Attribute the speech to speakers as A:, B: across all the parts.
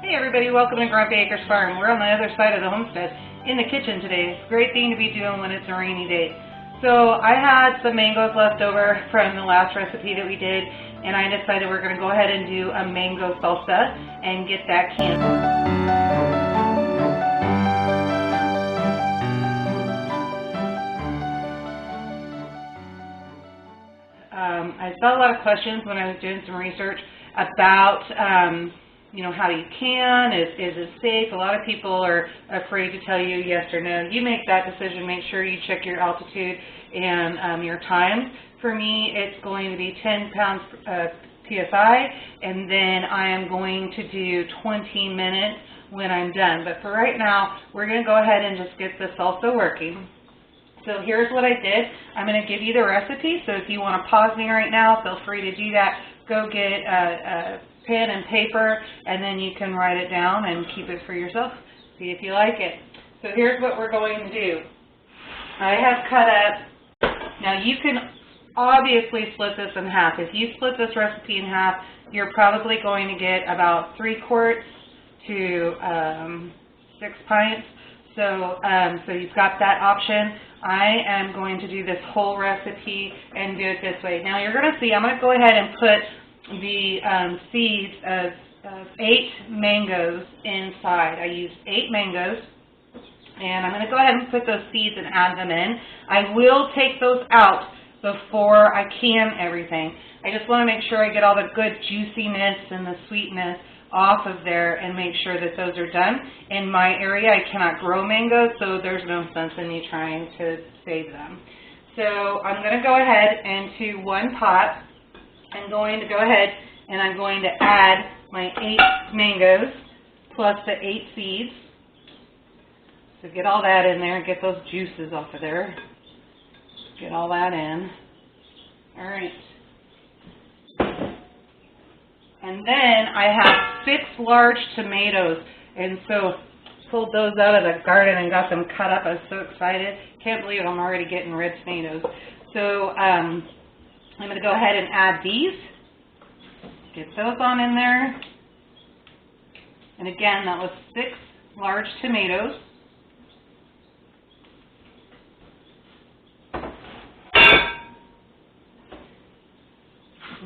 A: Hey everybody, welcome to Grumpy Acres Farm. We're on the other side of the homestead in the kitchen today. It's a great thing to be doing when it's a rainy day. So I had some mangoes left over from the last recipe that we did, and I decided we're going to go ahead and do a mango salsa and get that canned. I saw a lot of questions when I was doing some research about how you can, is it safe? A lot of people are afraid to tell you yes or no. You make that decision. Make sure you check your altitude and your time. For me, it's going to be 10 pounds PSI, and then I am going to do 20 minutes when I'm done. But for right now, we're going to go ahead and just get the salsa working. So here's what I did. I'm going to give you the recipe, so if you want to pause me right now, feel free to do that. Go get a pen and paper, and then you can write it down and keep it for yourself. See if you like it. So here's what we're going to do. I have cut up, now you can obviously split this in half. If you split this recipe in half, you're probably going to get about 3 quarts to 6 pints. So you've got that option. I am going to do this whole recipe and do it this way. Now you're going to see, I'm going to go ahead and put the seeds of 8 mangoes inside. I used 8 mangoes, and I'm going to go ahead and put those seeds and add them in. I will take those out before I can everything. I just want to make sure I get all the good juiciness and the sweetness off of there and make sure that those are done. In my area, I cannot grow mangoes, so there's no sense in me trying to save them. So I'm going to go ahead into one pot. I'm going to go ahead and I'm going to add my 8 mangoes plus the 8 seeds. So get all that in there and get those juices off of there. Get all that in. All right. And then I have 6 large tomatoes, and so pulled those out of the garden and got them cut up. I was so excited. Can't believe I'm already getting red tomatoes. So I'm going to go ahead and add these. Get those on in there. And again, that was 6 large tomatoes.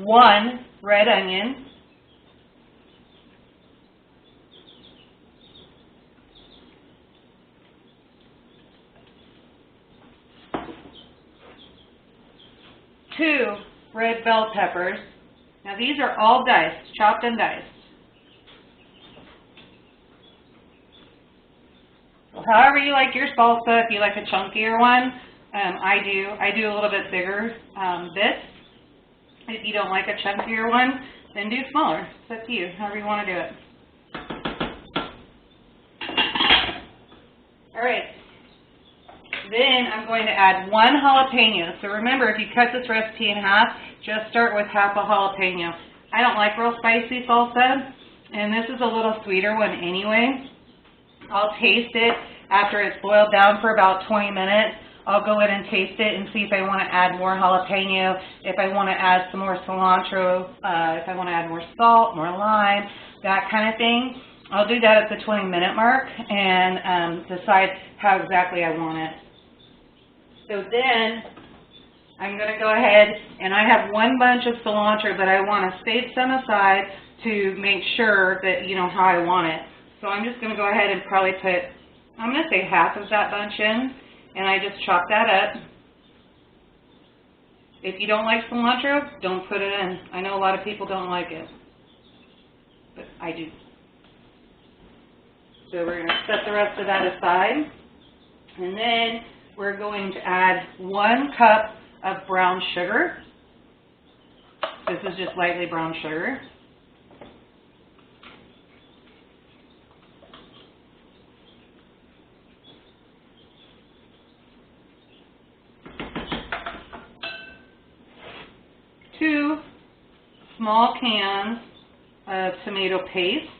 A: 1 red onion. 2 red bell peppers. Now these are all diced, chopped and diced. Well, however you like your salsa, if you like a chunkier one, I do a little bit bigger this. If you don't like a chunkier one, then do smaller. It's up to you, however you want to do it. All right. Then I'm going to add 1 jalapeno. So remember, if you cut this recipe in half, just start with half a jalapeno. I don't like real spicy salsa, and this is a little sweeter one anyway. I'll taste it after it's boiled down for about 20 minutes. I'll go in and taste it and see if I want to add more jalapeno, if I want to add some more cilantro, if I want to add more salt, more lime, that kind of thing. I'll do that at the 20-minute mark and decide how exactly I want it. So then I'm going to go ahead, and I have 1 bunch of cilantro, but I want to save some aside to make sure that you know how I want it. So I'm just going to go ahead and probably put, I'm going to say half of that bunch in, and I just chop that up. If you don't like cilantro, don't put it in. I know a lot of people don't like it, but I do. So we're going to set the rest of that aside, and then we're going to add 1 cup of brown sugar. This is just lightly brown sugar. Two small cans of tomato paste.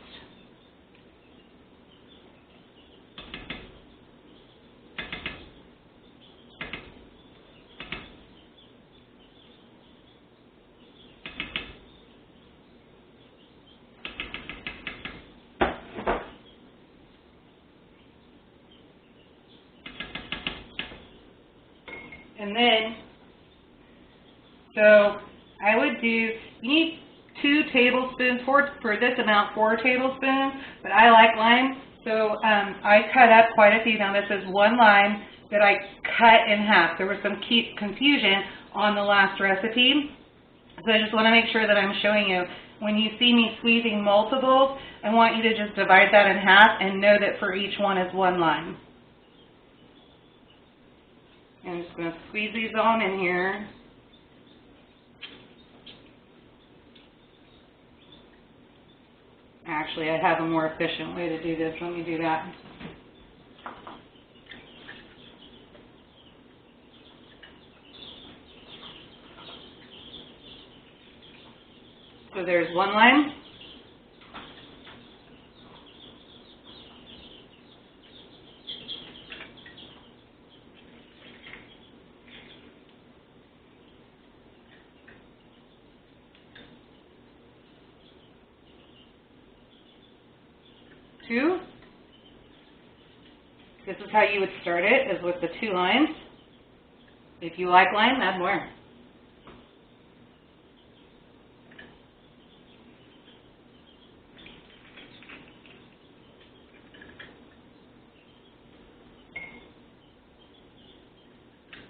A: 1 And then, so I would do, you need 2 tablespoons, for this amount, 4 tablespoons, but I like lime, so I cut up quite a few. Now this is 1 lime that I cut in half. There was some confusion on the last recipe, so I just want to make sure that I'm showing you. When you see me squeezing multiples, I want you to just divide that in half and know that for each one is 1 lime. I'm just going to squeeze these on in here. Actually, I have a more efficient way to do this. Let me do that. So there's 1 lime. Two. This is how you would start it, is with the 2 limes. If you like lime, add more.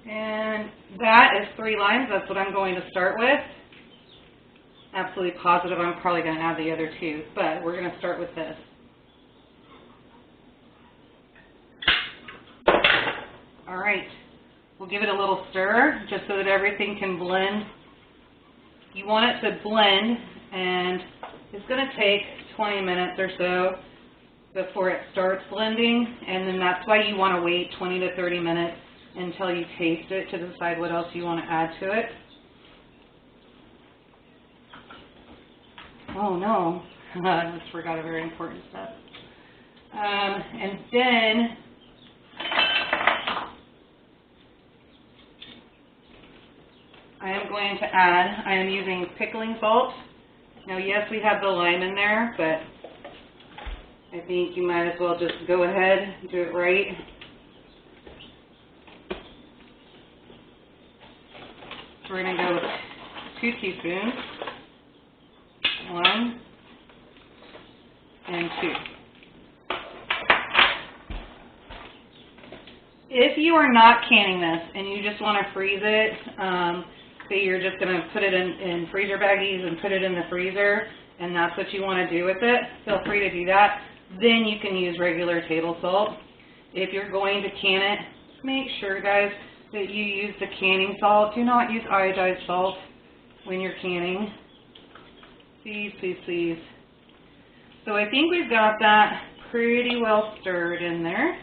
A: And that is 3 limes. That's what I'm going to start with. Absolutely positive I'm probably going to add the other 2, but we're going to start with this. All right, we'll give it a little stir just so that everything can blend. You want it to blend, and it's going to take 20 minutes or so before it starts blending, and then that's why you want to wait 20 to 30 minutes until you taste it to decide what else you want to add to it. Oh no, I just forgot a very important step. And then I am going to add, I am using pickling salt. Now yes, we have the lime in there, but I think you might as well just go ahead and do it right. So we're going to go with 2 teaspoons, 1 and 2. If you are not canning this and you just want to freeze it, say you're just going to put it in freezer baggies and put it in the freezer, and that's what you want to do with it, feel free to do that. Then you can use regular table salt. If you're going to can it, make sure, guys, that you use the canning salt. Do not use iodized salt when you're canning. Please, please, please. So I think we've got that pretty well stirred in there.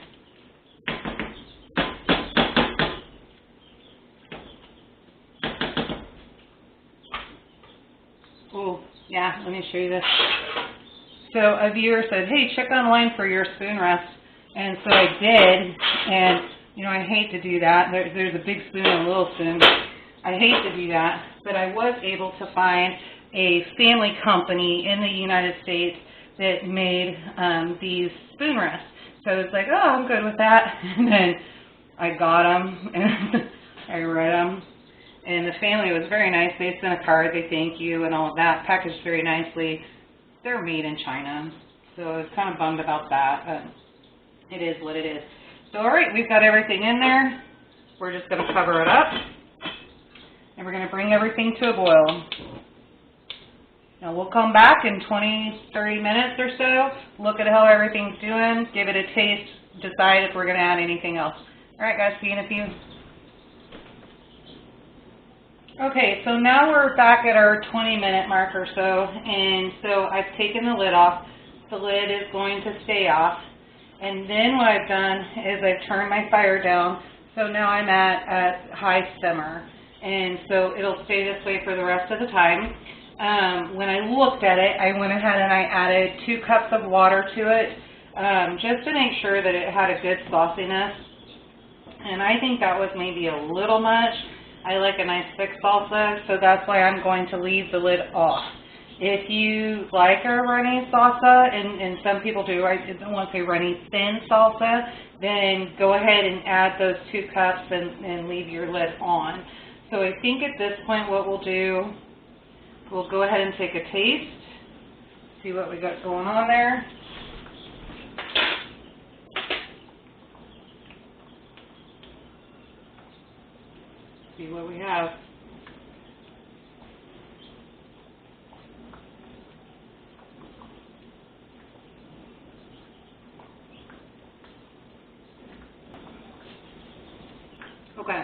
A: Oh, yeah, let me show you this. So a viewer said, hey, check online for your spoon rest. And so I did, and you know, I hate to do that. There's a big spoon and a little spoon. I hate to do that, but I was able to find a family company in the United States that made these spoon rests. So it's like, oh, I'm good with that. And then I got them, and I read them. And the family was very nice. They sent a card, they thank you, and all of that, packaged very nicely. They're made in China, so I was kind of bummed about that, but it is what it is. So, all right, we've got everything in there. We're just going to cover it up, and we're going to bring everything to a boil. Now, we'll come back in 20, 30 minutes or so, look at how everything's doing, give it a taste, decide if we're going to add anything else. All right, guys, see you in a few. Okay, so now we're back at our 20-minute mark or so, and so I've taken the lid off. The lid is going to stay off. And then what I've done is I've turned my fire down, so now I'm at high simmer. And so it'll stay this way for the rest of the time. When I looked at it, I went ahead and I added 2 cups of water to it, just to make sure that it had a good sauciness. And I think that was maybe a little much. I like a nice thick salsa, so that's why I'm going to leave the lid off. If you like a runny salsa, and some people do, I don't want to say runny thin salsa, then go ahead and add those 2 cups and leave your lid on. So I think at this point what we'll do, we'll go ahead and take a taste, see what we got going on there. See what we have. Okay.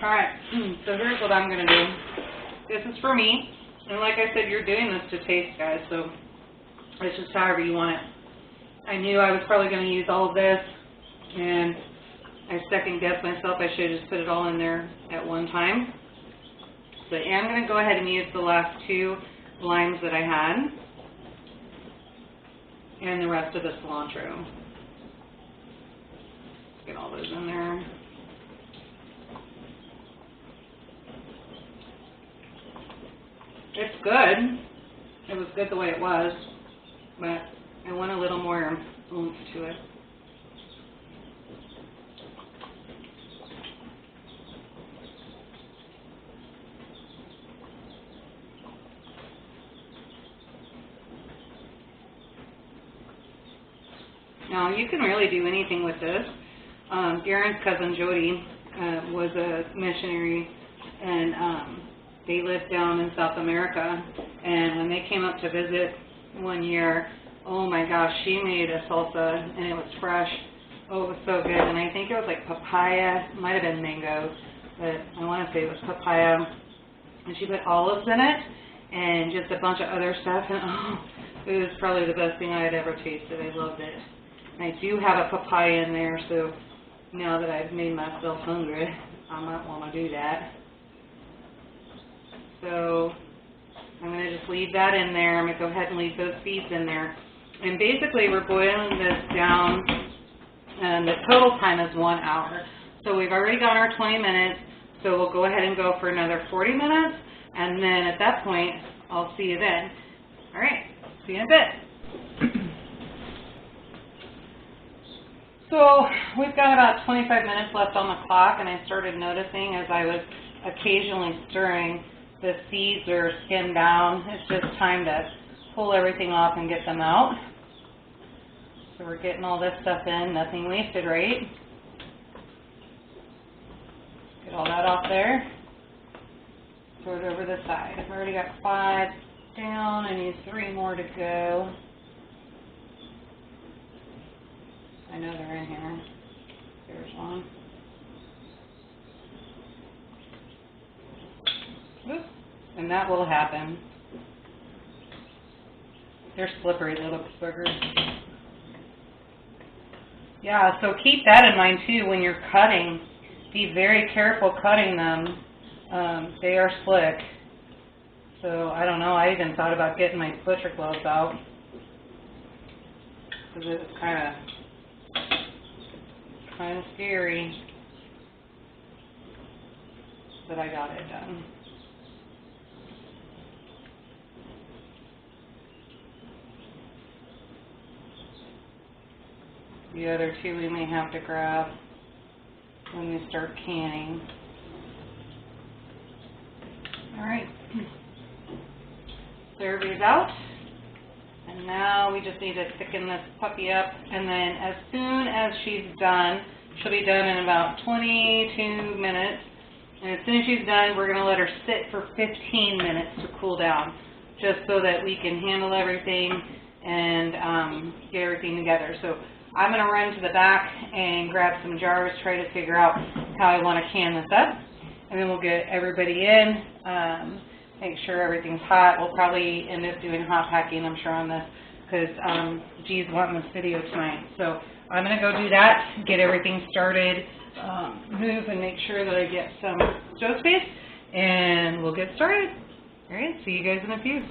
A: Alright, so here's what I'm going to do. This is for me, and like I said, you're doing this to taste, guys, so it's just however you want it. I knew I was probably going to use all of this, and I second-guessed myself. I should have just put it all in there at one time. So I am going to go ahead and use the last 2 limes that I had, and the rest of the cilantro. Get all those in there. It's good. It was good the way it was, but I want a little more oomph to it. Now, you can really do anything with this. Garen's cousin Jody was a missionary, and they lived down in South America, and when they came up to visit one year, oh my gosh, she made a salsa, and it was fresh. Oh, it was so good, and I think it was like papaya, it might have been mango, but I want to say it was papaya, and she put olives in it, and just a bunch of other stuff, and oh, it was probably the best thing I had ever tasted. I loved it. And I do have a papaya in there, so now that I've made myself hungry, I might want to do that. So I'm going to just leave that in there. I'm going to go ahead and leave those seeds in there. And basically we're boiling this down, and the total time is 1 hour. So we've already gone our 20 minutes, so we'll go ahead and go for another 40 minutes, and then at that point, I'll see you then. All right, see you in a bit. So we've got about 25 minutes left on the clock, and I started noticing as I was occasionally stirring, the seeds are skimmed down. It's just time to pull everything off and get them out. So we're getting all this stuff in, nothing wasted, right? Get all that off there. Throw it over the side. I've already got 5 down. I need 3 more to go. I know they're in here. There's one. Oops. And that will happen. They're slippery little boogers. Yeah, so keep that in mind too when you're cutting. Be very careful cutting them. They are slick. So I don't know, I even thought about getting my butcher gloves out, because it's kind of scary. But I got it done. The other 2 we may have to grab when we start canning. Alright, serve these out, and now we just need to thicken this puppy up, and then as soon as she's done, she'll be done in about 22 minutes, and as soon as she's done, we're going to let her sit for 15 minutes to cool down, just so that we can handle everything and get everything together. So I'm going to run to the back and grab some jars, try to figure out how I want to can this up, and then we'll get everybody in, make sure everything's hot. We'll probably end up doing hot packing, I'm sure, on this, because G's wanting this video tonight. So I'm going to go do that, get everything started, move and make sure that I get some stove space, and we'll get started. All right, see you guys in a few.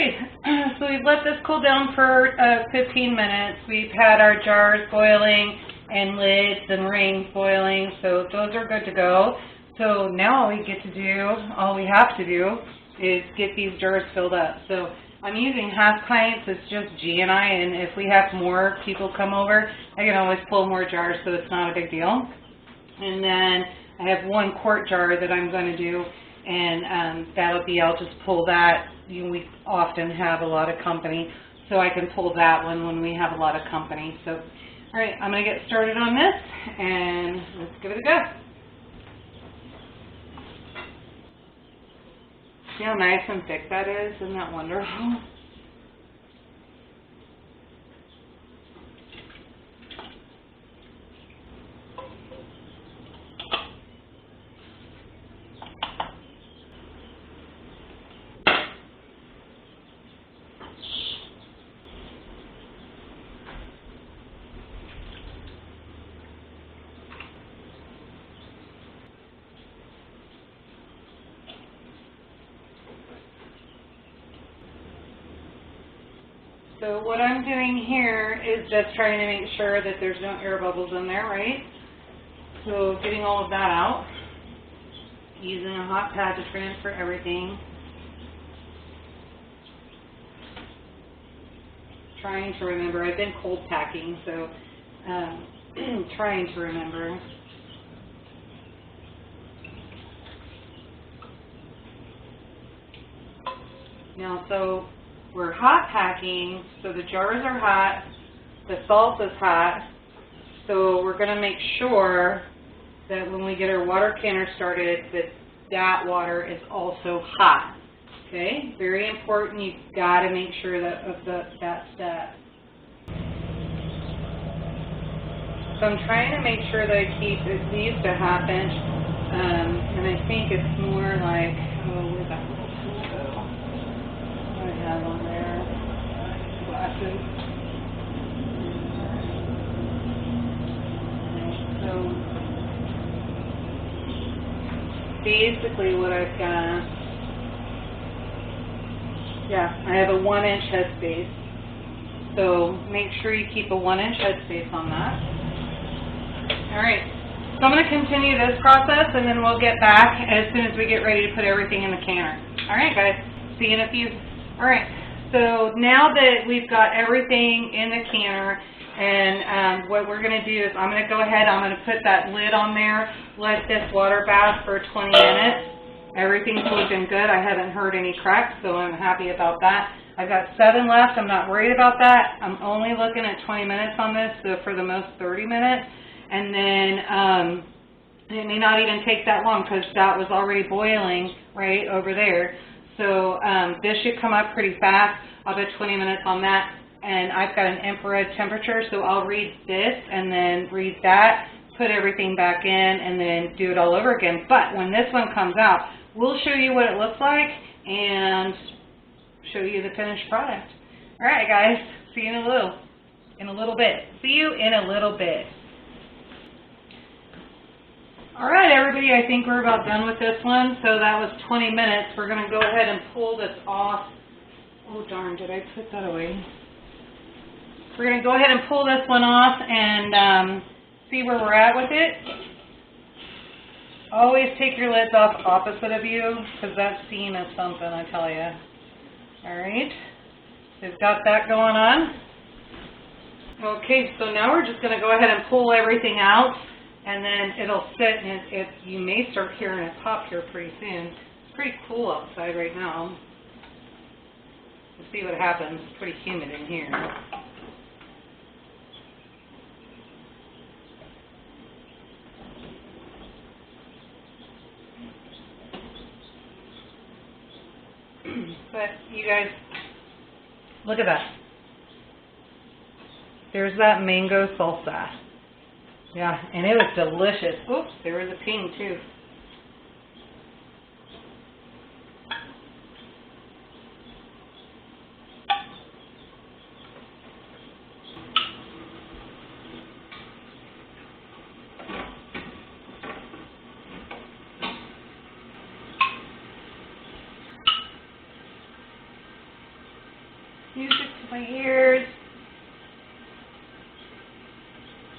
A: right, so we've let this cool down for 15 minutes. We've had our jars boiling and lids and rings boiling, so those are good to go. So now all we have to do is get these jars filled up. So I'm using half pints. It's just G and I, and if we have more people come over, I can always pull more jars, so it's not a big deal. And then I have 1 quart jar that I'm going to do, and I'll just pull that. We often have a lot of company, so I can pull that one when we have a lot of company. So, all right, I'm going to get started on this, and let's give it a go. See how nice and thick that is? Isn't that wonderful? So what I'm doing here is just trying to make sure that there's no air bubbles in there, right? So getting all of that out, using a hot pad to transfer everything. Trying to remember, I've been cold packing, so trying to remember. Now, so we're hot packing, so the jars are hot, the salsa's hot, so we're going to make sure that when we get our water canner started, that water is also hot. Okay, very important. You've got to make sure that that step. So I'm trying to make sure that I keep at least a ½ inch, and I think it's more like, where's that little tool go? What do I have on there? Glasses. So basically what I've got, I have a 1-inch headspace. So make sure you keep a 1-inch headspace on that. All right. So I'm going to continue this process, and then we'll get back as soon as we get ready to put everything in the canner. All right, guys. See you in a few. All right. So now that we've got everything in the canner, and what we're going to do is I'm going to go ahead, I'm going to put that lid on there, let this water bath for 20 minutes. Everything's looking good. I haven't heard any cracks, so I'm happy about that. I've got 7 left. I'm not worried about that. I'm only looking at 20 minutes on this, so for the most 30 minutes. And then it may not even take that long because that was already boiling right over there. So this should come up pretty fast. I'll put 20 minutes on that. And I've got an infrared temperature, so I'll read this and then read that, put everything back in, and then do it all over again. But when this one comes out, we'll show you what it looks like and show you the finished product. All right, guys. See you in a little bit. See you in a little bit. All right, everybody. I think we're about done with this one. So that was 20 minutes. We're going to go ahead and pull this off. Oh, darn. Did I put that away? We're going to go ahead and pull this one off and see where we're at with it. Always take your lids off opposite of you, because that seam is something, I tell you. All right, we've got that going on. Okay, so now we're just going to go ahead and pull everything out, and then it'll sit, and you may start hearing it pop here pretty soon. It's pretty cool outside right now. We'll see what happens. It's pretty humid in here. But you guys, look at that. There's that mango salsa. Yeah, and it was delicious. Oops, there was a ping too. Music to my ears.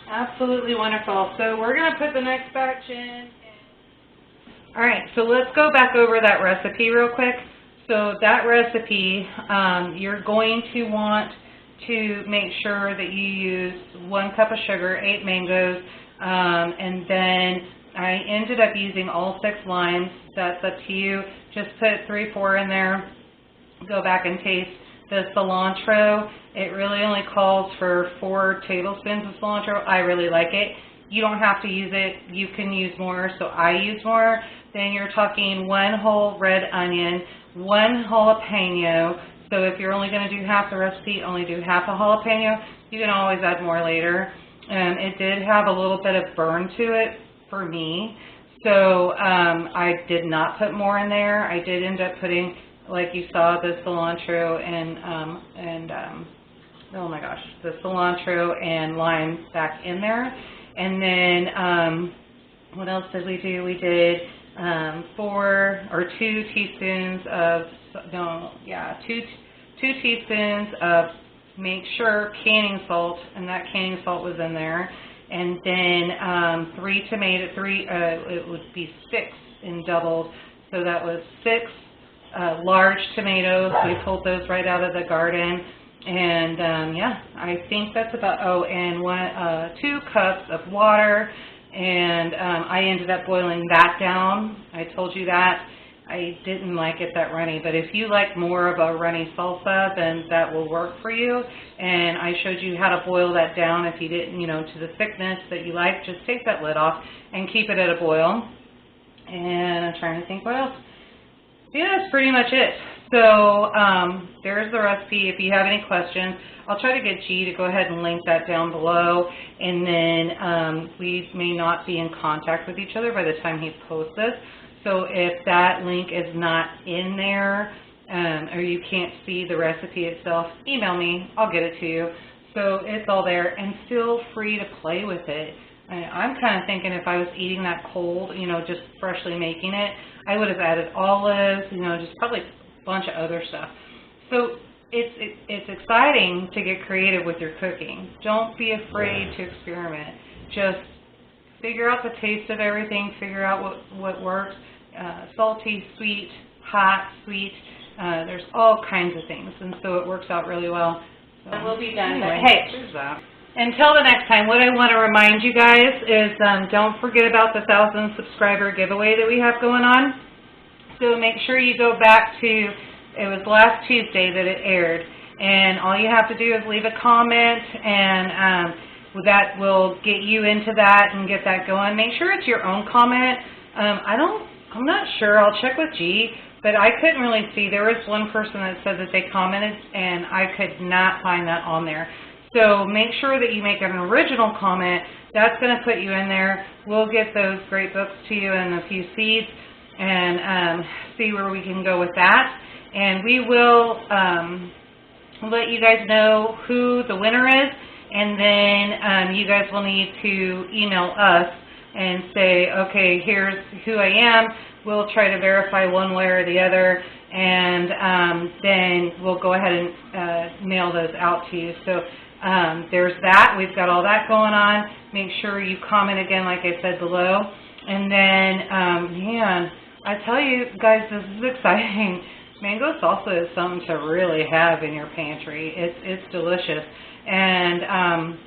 A: Absolutely wonderful. So we're going to put the next batch in. All right, so let's go back over that recipe real quick. So that recipe, you're going to want to make sure that you use 1 cup of sugar, 8 mangoes, and then I ended up using all 6 limes. That's up to you. Just put 3, 4 in there. Go back and taste the cilantro. It really only calls for 4 tablespoons of cilantro. I really like it. You don't have to use it. You can use more, so I use more. Then you're talking 1 whole red onion, 1 jalapeno. So if you're only going to do half the recipe, only do half a jalapeno. You can always add more later. It did have a little bit of burn to it for me, so I did not put more in there. I did end up putting, like you saw, the cilantro and oh my gosh, the cilantro and lime back in there. And then what else did we do? We did 2 teaspoons of, two teaspoons of, make sure, canning salt, and that canning salt was in there. And then 3 tomatoes, it would be 6 in doubled, so that was 6 large tomatoes. We pulled those right out of the garden. And yeah, I think that's about, and 2 cups of water. And I ended up boiling that down. I told you that. I didn't like it that runny, but if you like more of a runny salsa, then that will work for you. And I showed you how to boil that down. If you didn't, to the thickness that you like, just take that lid off and keep it at a boil. And I'm trying to think what else. Yeah, that's pretty much it. So there's the recipe. If you have any questions, I'll try to get G to go ahead and link that down below. And then we may not be in contact with each other by the time he posts this. So if that link is not in there or you can't see the recipe itself, email me. I'll get it to you. So it's all there and feel free to play with it. I'm kind of thinking if I was eating that cold, just freshly making it, I would have added olives, just probably a bunch of other stuff. So it's exciting to get creative with your cooking. Don't be afraid to experiment. Just figure out the taste of everything, figure out what works. Salty, sweet, hot, sweet. There's all kinds of things, and so it works out really well. So we'll be done.
B: Anyway,
A: but hey, until the next time, what I want to remind you guys is don't forget about the 1,000 subscriber giveaway that we have going on. So make sure you go back to, it was last Tuesday that it aired, and all you have to do is leave a comment, and that will get you into that and get that going. Make sure it's your own comment. I'm not sure. I'll check with G, but I couldn't really see. There was one person that said that they commented, and I could not find that on there. So make sure that you make an original comment. That's going to put you in there. We'll get those great books to you in a few seeds and see where we can go with that. And we will let you guys know who the winner is, and then you guys will need to email us and say, okay, here's who I am. We'll try to verify one way or the other, and then we'll go ahead and mail those out to you. So there's that. We've got all that going on. Make sure you comment again, like I said, below. And then, man, I tell you guys, this is exciting. Mango salsa is something to really have in your pantry. It's delicious. And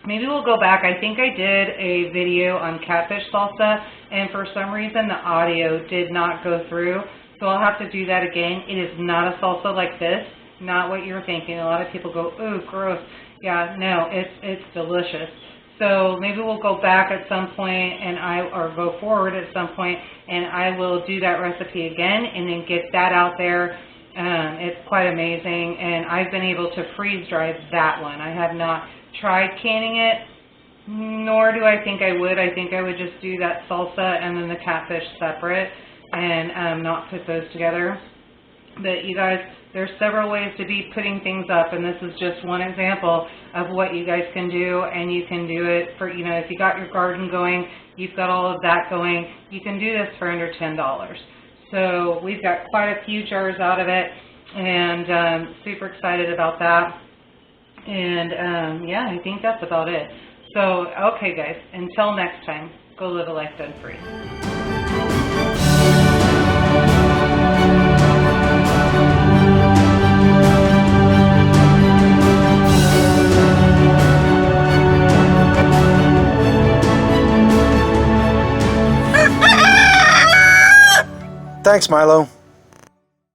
A: maybe we'll go back. I think I did a video on catfish salsa, and for some reason the audio did not go through. So I'll have to do that again. It is not a salsa like this, not what you're thinking. A lot of people go, ooh, gross. Yeah, no, it's delicious. So maybe we'll go back at some point, and or go forward at some point, and I will do that recipe again and then get that out there. It's quite amazing, and I've been able to freeze dry that one. I have not tried canning it, nor do I think I would. I think I would just do that salsa and then the catfish separate and not put those together. But you guys, there's several ways to be putting things up, and this is just one example of what you guys can do, and you can do it for, if you got your garden going, you've got all of that going, you can do this for under $10. So we've got quite a few jars out of it, and super excited about that. And yeah, I think that's about it. So, okay guys, until next time, go live a life done free.
B: Thanks, Milo.